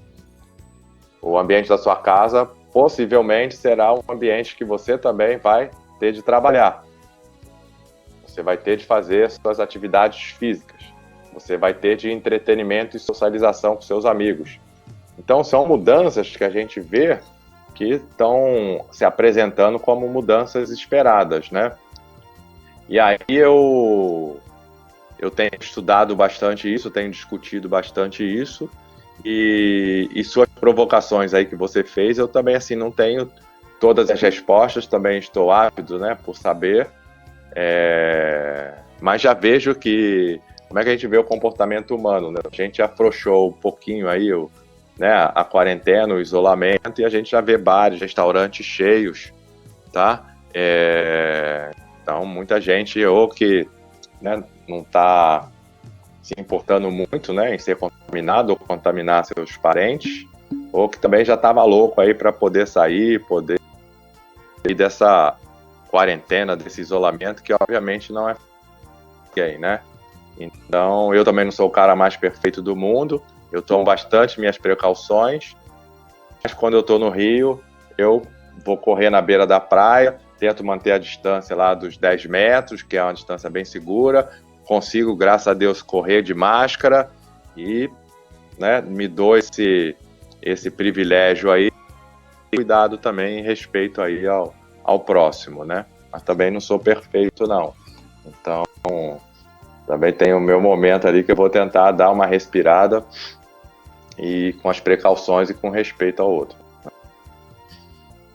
O ambiente da sua casa possivelmente será um ambiente que você também vai ter de trabalhar. Você vai ter de fazer suas atividades físicas. Você vai ter de entretenimento e socialização com seus amigos. Então, são mudanças que a gente vê que estão se apresentando como mudanças esperadas, né? E aí eu tenho estudado bastante isso, tenho discutido bastante isso, e suas provocações aí que você fez, eu também assim não tenho todas as respostas, também estou ávido, né, por saber, mas já vejo que, como é que a gente vê o comportamento humano, né? A gente afrouxou um pouquinho aí né, a quarentena, o isolamento, e a gente já vê bares, restaurantes cheios, tá? Então, muita gente, ou que, né, não está se importando muito, né, em ser contaminado ou contaminar seus parentes, ou que também já estava louco aí para poder sair, poder sair dessa quarentena, desse isolamento, que obviamente não é aí, né? Então, eu também não sou o cara mais perfeito do mundo, eu tomo bastante minhas precauções, mas quando eu estou no Rio, eu vou correr na beira da praia, tento manter a distância lá dos 10 metros, que é uma distância bem segura, consigo, graças a Deus, correr de máscara e, né, me dou esse esse privilégio aí, cuidado também em respeito aí ao próximo, né? Mas também não sou perfeito, não. Então, também tem o meu momento ali que eu vou tentar dar uma respirada e com as precauções e com respeito ao outro.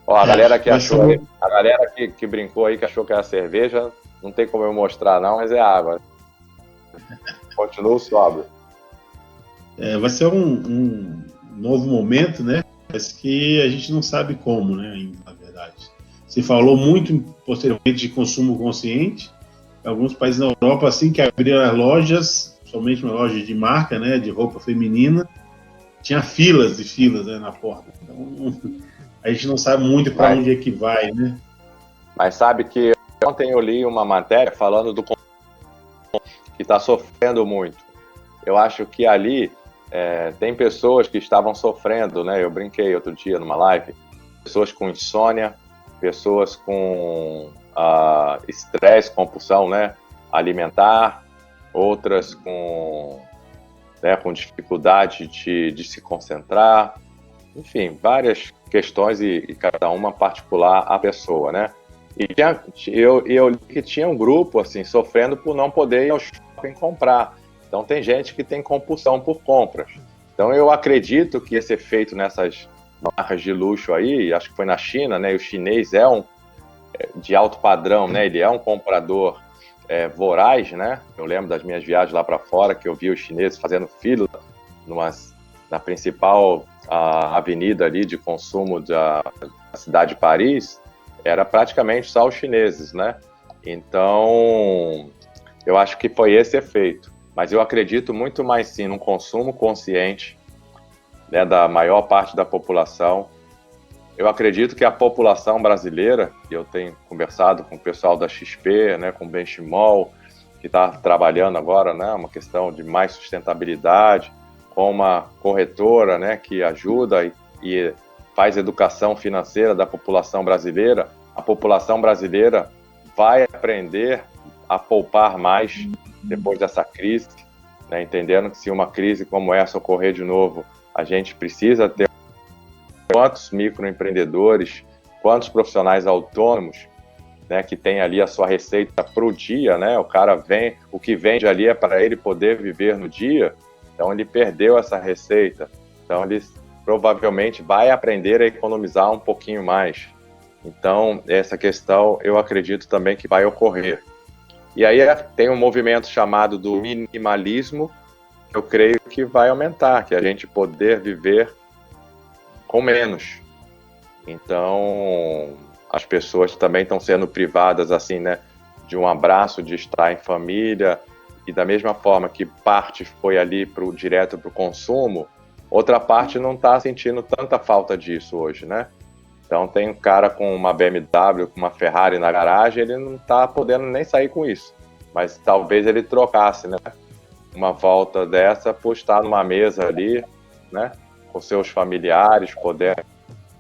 Ó, a galera que achou, a galera que brincou aí, que achou que era cerveja, não tem como eu mostrar não, mas é água. Continuo sóbrio. Vai ser um novo momento, né? Mas que a gente não sabe como, né? Ainda, na verdade. Se falou muito posteriormente de consumo consciente. Alguns países na Europa, assim que abriram as lojas, somente uma loja de marca, né? De roupa feminina, tinha filas e filas, né, na porta. Então, a gente não sabe muito para onde é que vai, né? Mas sabe que ontem eu li uma matéria falando do que está sofrendo muito. Eu acho que ali tem pessoas que estavam sofrendo, né? Eu brinquei outro dia numa live, pessoas com insônia, pessoas com estresse, compulsão, né, alimentar, outras com dificuldade de se concentrar, enfim, várias questões e cada uma particular à pessoa, né? E eu li que tinha um grupo assim sofrendo por não poder ir ao shopping comprar. Então tem gente que tem compulsão por compras. Então eu acredito que esse efeito nessas marcas de luxo aí, acho que foi na China, né? E o chinês de alto padrão, né? Ele é um comprador voraz, né? Eu lembro das minhas viagens lá para fora que eu vi os chineses fazendo fila na principal avenida ali de consumo da cidade de Paris. Era praticamente só os chineses, né? Então, eu acho que foi esse efeito. Mas eu acredito muito mais, sim, num consumo consciente, né, da maior parte da população. Eu acredito que a população brasileira, e eu tenho conversado com o pessoal da XP, né, com o Benchimol, que está trabalhando agora, né, uma questão de mais sustentabilidade, com uma corretora, né, que ajuda e faz educação financeira da população brasileira. A população brasileira vai aprender a poupar mais depois dessa crise, né, entendendo que se uma crise como essa ocorrer de novo, a gente precisa ter quantos microempreendedores, quantos profissionais autônomos, né, que tem ali a sua receita para o dia, né? O cara o que vende ali é para ele poder viver no dia, então ele perdeu essa receita, então ele provavelmente vai aprender a economizar um pouquinho mais. Então, essa questão eu acredito também que vai ocorrer. E aí tem um movimento chamado do minimalismo, que eu creio que vai aumentar, que é a gente poder viver com menos. Então, as pessoas também estão sendo privadas, assim, né, de um abraço, de estar em família, e da mesma forma que parte foi ali direto para o consumo, outra parte não está sentindo tanta falta disso hoje, né? Então tem um cara com uma BMW, com uma Ferrari na garagem, ele não está podendo nem sair com isso. Mas talvez ele trocasse, né, uma volta dessa por estar numa mesa ali, né, com seus familiares, podendo,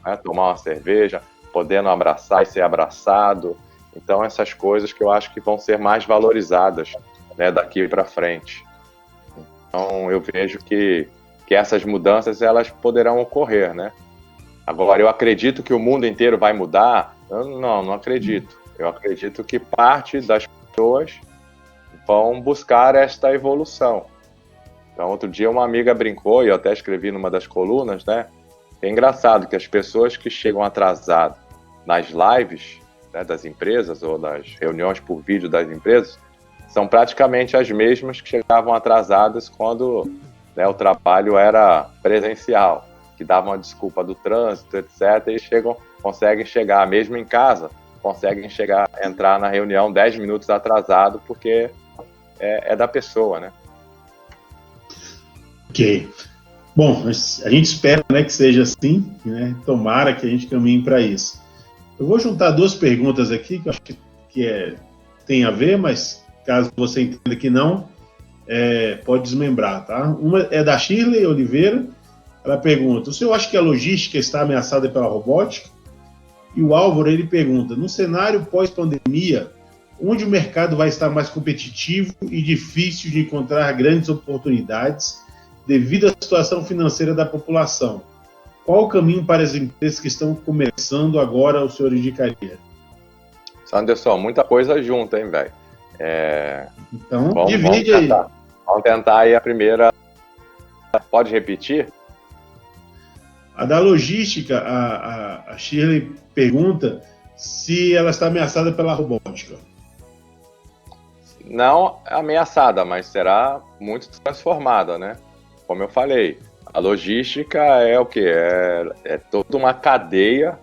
né, tomar uma cerveja, podendo abraçar e ser abraçado. Então essas coisas que eu acho que vão ser mais valorizadas, né, daqui para frente. Então eu vejo que essas mudanças elas poderão ocorrer, né? Agora, eu acredito que o mundo inteiro vai mudar? Não acredito. Eu acredito que parte das pessoas vão buscar esta evolução. Então, outro dia uma amiga brincou, e eu até escrevi numa das colunas, né? É engraçado que as pessoas que chegam atrasadas nas lives, né, das empresas ou nas reuniões por vídeo das empresas são praticamente as mesmas que chegavam atrasadas quando, né, o trabalho era presencial, que davam a desculpa do trânsito, etc., e conseguem chegar, mesmo em casa, conseguem entrar na reunião 10 minutos atrasado, porque é da pessoa, né? Ok. Bom, a gente espera, né, que seja assim, né? Tomara que a gente caminhe para isso. Eu vou juntar duas perguntas aqui, que eu acho que tem a ver, mas caso você entenda que não, pode desmembrar, tá? Uma é da Shirley Oliveira. Ela pergunta: o senhor acha que a logística está ameaçada pela robótica? E o Álvaro, ele pergunta: no cenário pós-pandemia, onde o mercado vai estar mais competitivo e difícil de encontrar grandes oportunidades devido à situação financeira da população? qual o caminho para as empresas que estão começando agora o senhor indicaria? Sanderson, muita coisa junto, hein, velho? Então, divide aí. Vamos tentar aí a primeira. Pode repetir? A da logística, a Shirley pergunta se ela está ameaçada pela robótica. Não ameaçada, mas será muito transformada, né? Como eu falei, a logística é o quê? É toda uma cadeia,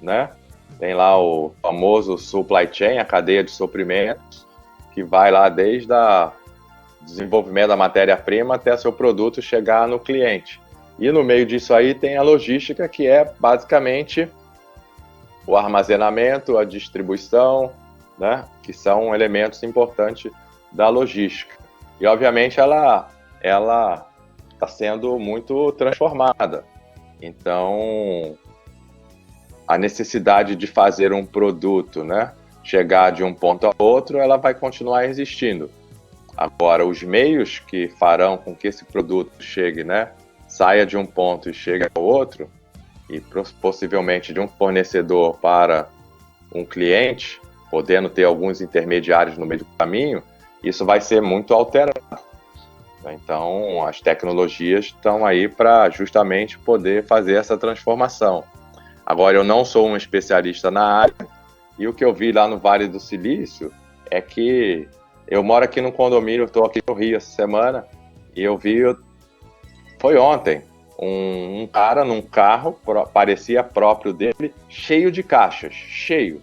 né? Tem lá o famoso supply chain, a cadeia de suprimentos, que vai lá desde o desenvolvimento da matéria-prima até seu produto chegar no cliente. E no meio disso aí tem a logística, que é basicamente o armazenamento, a distribuição, né? Que são elementos importantes da logística. E, obviamente, ela está sendo muito transformada. Então, a necessidade de fazer um produto, né, chegar de um ponto a outro, ela vai continuar existindo. Agora, os meios que farão com que esse produto chegue, né, saia de um ponto e chegue ao outro, e possivelmente de um fornecedor para um cliente, podendo ter alguns intermediários no meio do caminho, isso vai ser muito alterado. Então, as tecnologias estão aí para justamente poder fazer essa transformação. Agora, eu não sou um especialista na área, e o que eu vi lá no Vale do Silício é que eu moro aqui no condomínio, estou aqui no Rio essa semana, e eu vi, foi ontem, um cara num carro, parecia próprio dele, cheio de caixas, cheio.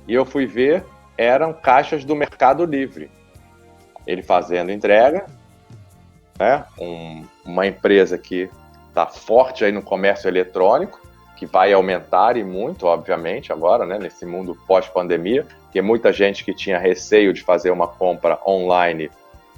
E eu fui ver, eram caixas do Mercado Livre. Ele fazendo entrega, né? Uma empresa que está forte aí no comércio eletrônico, que vai aumentar e muito, obviamente, agora, né? Nesse mundo pós-pandemia, que muita gente que tinha receio de fazer uma compra online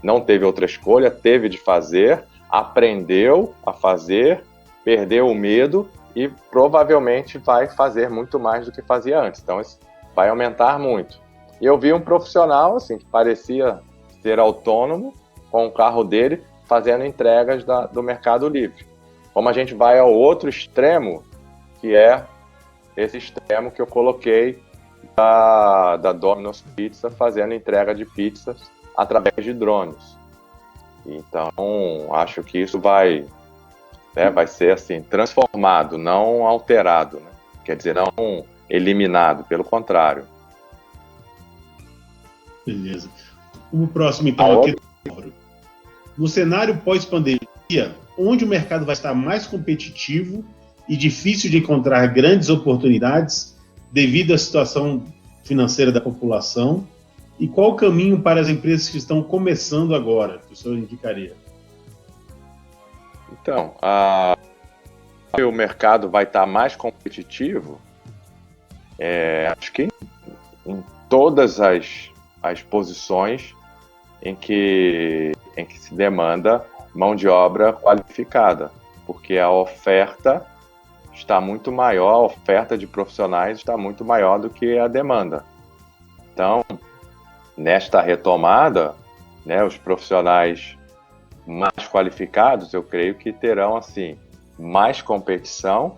não teve outra escolha, teve de fazer, aprendeu a fazer, perdeu o medo e provavelmente vai fazer muito mais do que fazia antes. Então, isso vai aumentar muito. E eu vi um profissional assim, que parecia ser autônomo com o carro dele fazendo entregas do Mercado Livre. Como a gente vai ao outro extremo, que é esse extremo que eu coloquei da Domino's Pizza fazendo entrega de pizzas através de drones. Então, acho que isso vai ser assim, transformado, não alterado, né? Quer dizer, não eliminado, pelo contrário. Beleza. O próximo, então, aqui. No cenário pós-pandemia, onde o mercado vai estar mais competitivo e difícil de encontrar grandes oportunidades devido à situação financeira da população, e qual o caminho para as empresas que estão começando agora, que o senhor indicaria? Então, o mercado vai estar mais competitivo, acho que em todas as posições em que se demanda mão de obra qualificada, porque a oferta está muito maior, a oferta de profissionais está muito maior do que a demanda. Então, nesta retomada, né, os profissionais mais qualificados, eu creio que terão assim mais competição.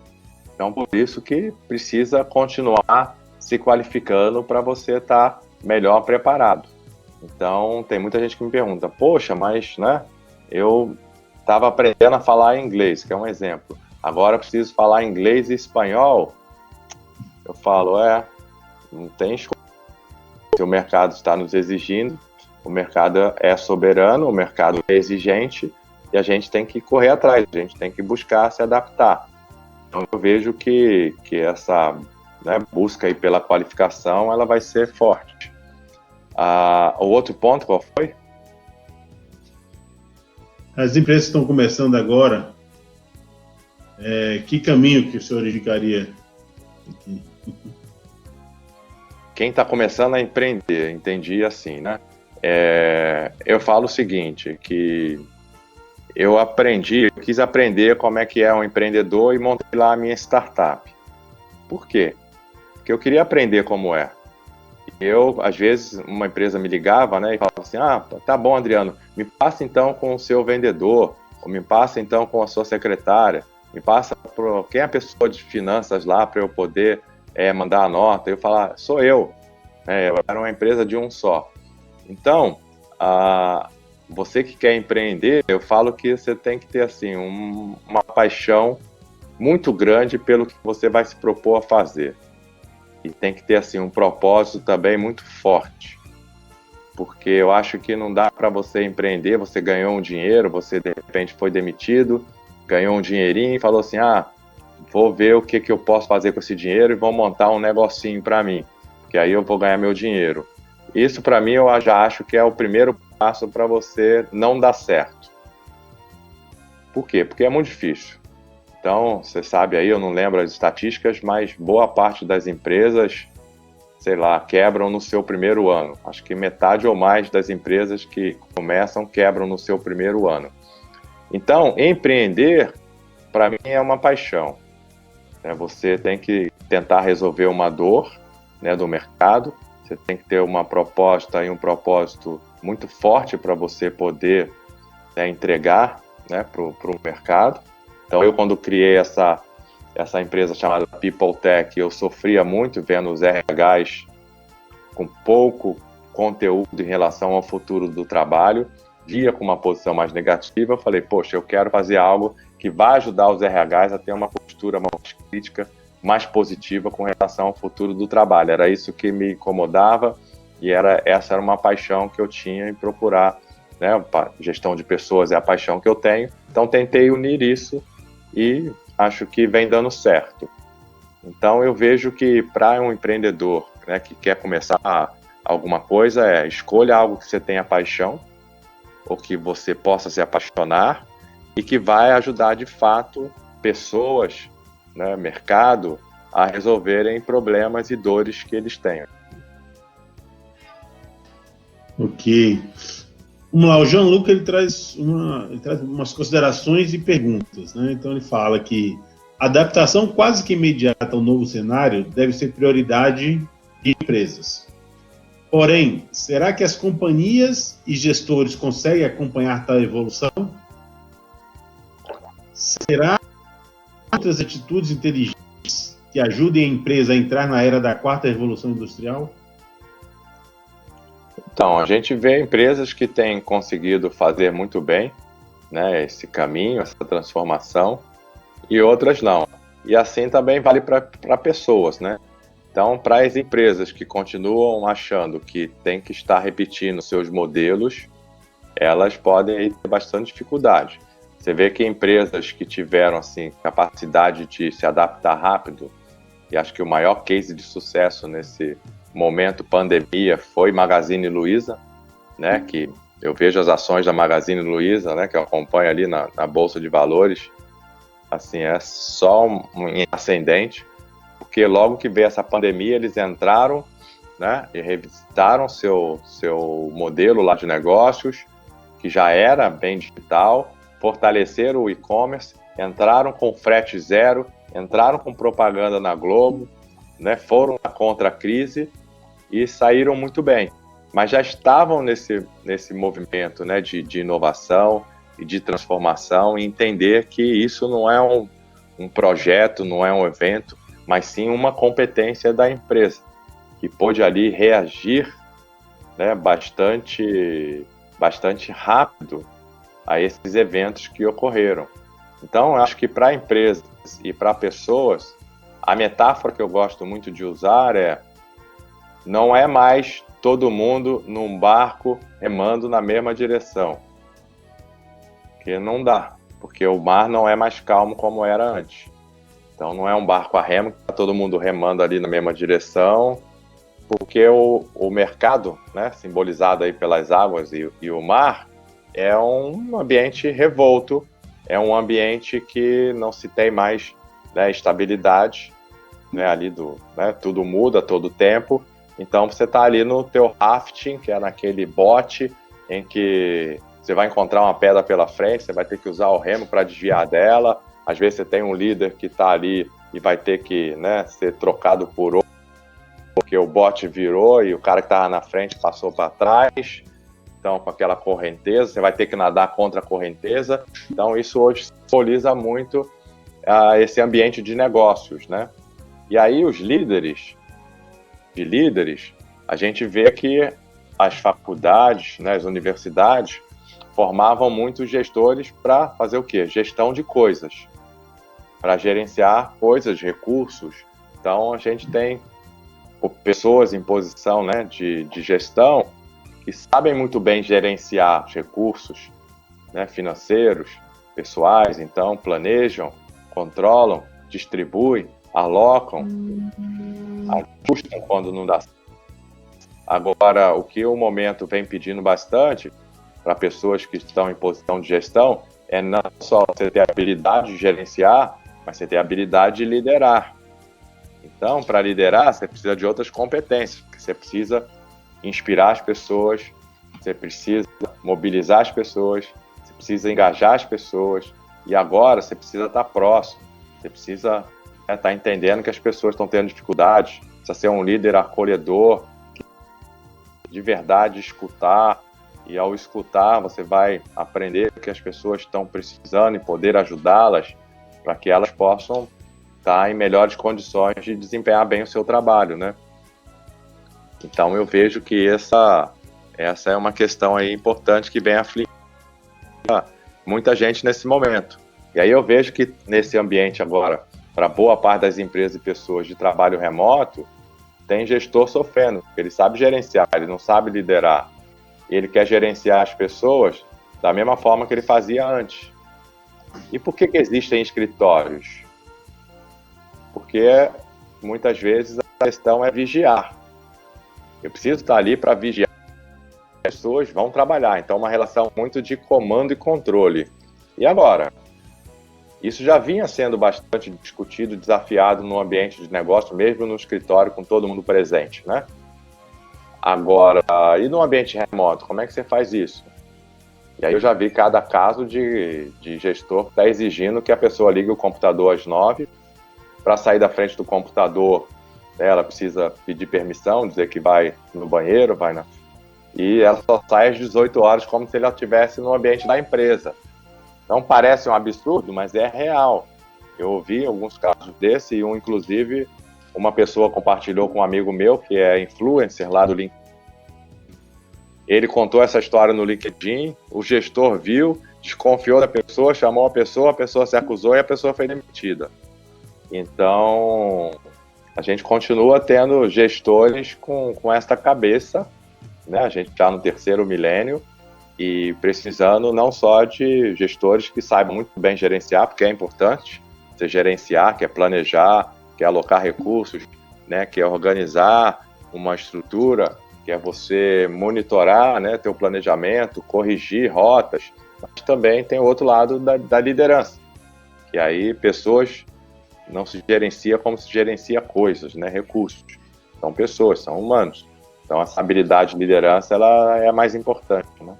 Então, por isso que precisa continuar se qualificando para você estar melhor preparado. Então, tem muita gente que me pergunta, poxa, mas, né, eu estava aprendendo a falar inglês, que é um exemplo. Agora eu preciso falar inglês e espanhol. Eu falo, não tem escolha. Se o mercado está nos exigindo, o mercado é soberano, o mercado é exigente, e a gente tem que correr atrás, a gente tem que buscar se adaptar. Então, eu vejo que essa, né, busca aí pela qualificação, ela vai ser forte. O outro ponto, qual foi? As empresas que estão começando agora, que caminho que o senhor indicaria? Quem está começando a empreender, entendi assim, né? Eu falo o seguinte, que eu quis aprender como é que é um empreendedor e montei lá a minha startup. Por quê? Porque eu queria aprender como é. Às vezes, uma empresa me ligava, né, e falava assim, tá bom, Adriano, me passa então com o seu vendedor, ou me passa então com a sua secretária, me passa por quem é a pessoa de finanças lá para eu poder mandar a nota. Eu falar, sou eu. Eu era uma empresa de um só. Então, você que quer empreender, eu falo que você tem que ter assim, uma paixão muito grande pelo que você vai se propor a fazer. E tem que ter assim, um propósito também muito forte. Porque eu acho que não dá para você empreender, você ganhou um dinheiro, você de repente foi demitido, ganhou um dinheirinho e falou assim, vou ver o que eu posso fazer com esse dinheiro e vou montar um negocinho para mim, porque aí eu vou ganhar meu dinheiro. Isso para mim eu já acho que é o primeiro passo para você não dar certo. Por quê? Porque é muito difícil. Então, você sabe aí, eu não lembro as estatísticas, mas boa parte das empresas, sei lá, quebram no seu primeiro ano. Acho que metade ou mais das empresas que começam quebram no seu primeiro ano. Então, empreender, para mim, é uma paixão. Você tem que tentar resolver uma dor, né, do mercado, você tem que ter uma proposta e um propósito muito forte para você poder, né, entregar, né, para o mercado. Então, eu quando criei essa empresa chamada People Tech, eu sofria muito vendo os RHs com pouco conteúdo em relação ao futuro do trabalho, via com uma posição mais negativa. Eu falei, poxa, eu quero fazer algo que vai ajudar os RHs a ter uma postura mais crítica, mais positiva com relação ao futuro do trabalho. Era isso que me incomodava e essa era uma paixão que eu tinha em procurar, né? Gestão de pessoas é a paixão que eu tenho. Então, tentei unir isso e acho que vem dando certo. Então, eu vejo que para um empreendedor, né, que quer começar alguma coisa, escolha algo que você tenha paixão, ou que você possa se apaixonar, e que vai ajudar, de fato, pessoas, né, mercado, a resolverem problemas e dores que eles tenham. Ok. Vamos lá, o Jean-Luc ele traz umas considerações e perguntas, né? Então ele fala que a adaptação quase que imediata ao novo cenário deve ser prioridade de empresas. Porém, será que as companhias e gestores conseguem acompanhar tal evolução? Será que outras atitudes inteligentes que ajudem a empresa a entrar na era da quarta revolução industrial? Então, a gente vê empresas que têm conseguido fazer muito bem, né, esse caminho, essa transformação, e outras não. E assim também vale para pessoas, né? Então, para as empresas que continuam achando que tem que estar repetindo seus modelos, elas podem ter bastante dificuldade. Você vê que empresas que tiveram assim, capacidade de se adaptar rápido, e acho que o maior case de sucesso nesse momento pandemia foi Magazine Luiza, né, que eu vejo as ações da Magazine Luiza, né, que eu acompanho ali na Bolsa de Valores, assim, é só um ascendente, porque logo que veio essa pandemia, eles entraram, né, e revisitaram seu modelo lá de negócios, que já era bem digital, fortaleceram o e-commerce, entraram com frete zero, entraram com propaganda na Globo, né, foram contra a crise e saíram muito bem. Mas já estavam nesse movimento, né, de inovação e de transformação, e entender que isso não é um projeto, não é um evento, mas sim uma competência da empresa, que pôde ali reagir, né, bastante rápido a esses eventos que ocorreram. Então, eu acho que para empresas e para pessoas, a metáfora que eu gosto muito de usar não é mais todo mundo num barco remando na mesma direção. Porque não dá, porque o mar não é mais calmo como era antes. Então não é um barco a remo, que está todo mundo remando ali na mesma direção, porque o mercado, né, simbolizado aí pelas águas e o mar, é um ambiente revolto, é um ambiente que não se tem mais, né, estabilidade, né, ali tudo muda todo tempo. Então você está ali no teu rafting, que é naquele bote em que você vai encontrar uma pedra pela frente, você vai ter que usar o remo para desviar dela. Às vezes você tem um líder que está ali e vai ter que, né, ser trocado por outro, porque o bote virou e o cara que estava na frente passou para trás. Então, com aquela correnteza, você vai ter que nadar contra a correnteza. Então, isso hoje simboliza muito esse ambiente de negócios, né? E aí os líderes, a gente vê que as faculdades, né, as universidades, formavam muitos gestores para fazer o quê? Gestão de coisas, para gerenciar coisas, recursos. Então, a gente tem pessoas em posição, né, de gestão que sabem muito bem gerenciar os recursos, né, financeiros, pessoais. Então, planejam, controlam, distribuem, alocam, ajustam quando não dá certo. Agora, o que o momento vem pedindo bastante para pessoas que estão em posição de gestão é não só você ter a habilidade de gerenciar, mas você ter a habilidade de liderar. Então, para liderar, você precisa de outras competências, porque você precisa inspirar as pessoas, você precisa mobilizar as pessoas, você precisa engajar as pessoas, e agora você precisa estar próximo, você precisa estar entendendo que as pessoas estão tendo dificuldades, precisa ser um líder acolhedor, de verdade escutar, e ao escutar você vai aprender o que as pessoas estão precisando e poder ajudá-las para que elas possam estar em melhores condições de desempenhar bem o seu trabalho, né? Então eu vejo que essa é uma questão aí importante que vem afligindo muita gente nesse momento. E aí eu vejo que nesse ambiente agora, para boa parte das empresas e pessoas de trabalho remoto, tem gestor sofrendo, porque ele sabe gerenciar, ele não sabe liderar. Ele quer gerenciar as pessoas da mesma forma que ele fazia antes. E por que existem escritórios? Porque muitas vezes a questão é vigiar. Eu preciso estar ali para vigiar. As pessoas vão trabalhar, então uma relação muito de comando e controle. E agora? Isso já vinha sendo bastante discutido, desafiado no ambiente de negócio, mesmo no escritório, com todo mundo presente, né? Agora, e no ambiente remoto, como é que você faz isso? E aí eu já vi cada caso de gestor que está exigindo que a pessoa ligue o computador às 9, para sair da frente do computador, ela precisa pedir permissão, dizer que vai no banheiro, e ela só sai às 18 horas, como se ela estivesse no ambiente da empresa. Então parece um absurdo, mas é real. Eu ouvi alguns casos desse, e inclusive, uma pessoa compartilhou com um amigo meu, que é influencer lá do LinkedIn. Ele contou essa história no LinkedIn, o gestor viu, desconfiou da pessoa, chamou a pessoa se acusou e a pessoa foi demitida. Então, a gente continua tendo gestores com essa cabeça, né? A gente está no 3º milênio e precisando não só de gestores que saibam muito bem gerenciar, porque é importante você gerenciar, que é planejar, que é alocar recursos, né? Que é organizar uma estrutura, que é você monitorar, né? Ter o planejamento, corrigir rotas, mas também tem o outro lado da liderança, que aí pessoas não se gerencia como se gerencia coisas, né? Recursos. São pessoas, são humanos. Então, essa habilidade de liderança ela é mais importante, né?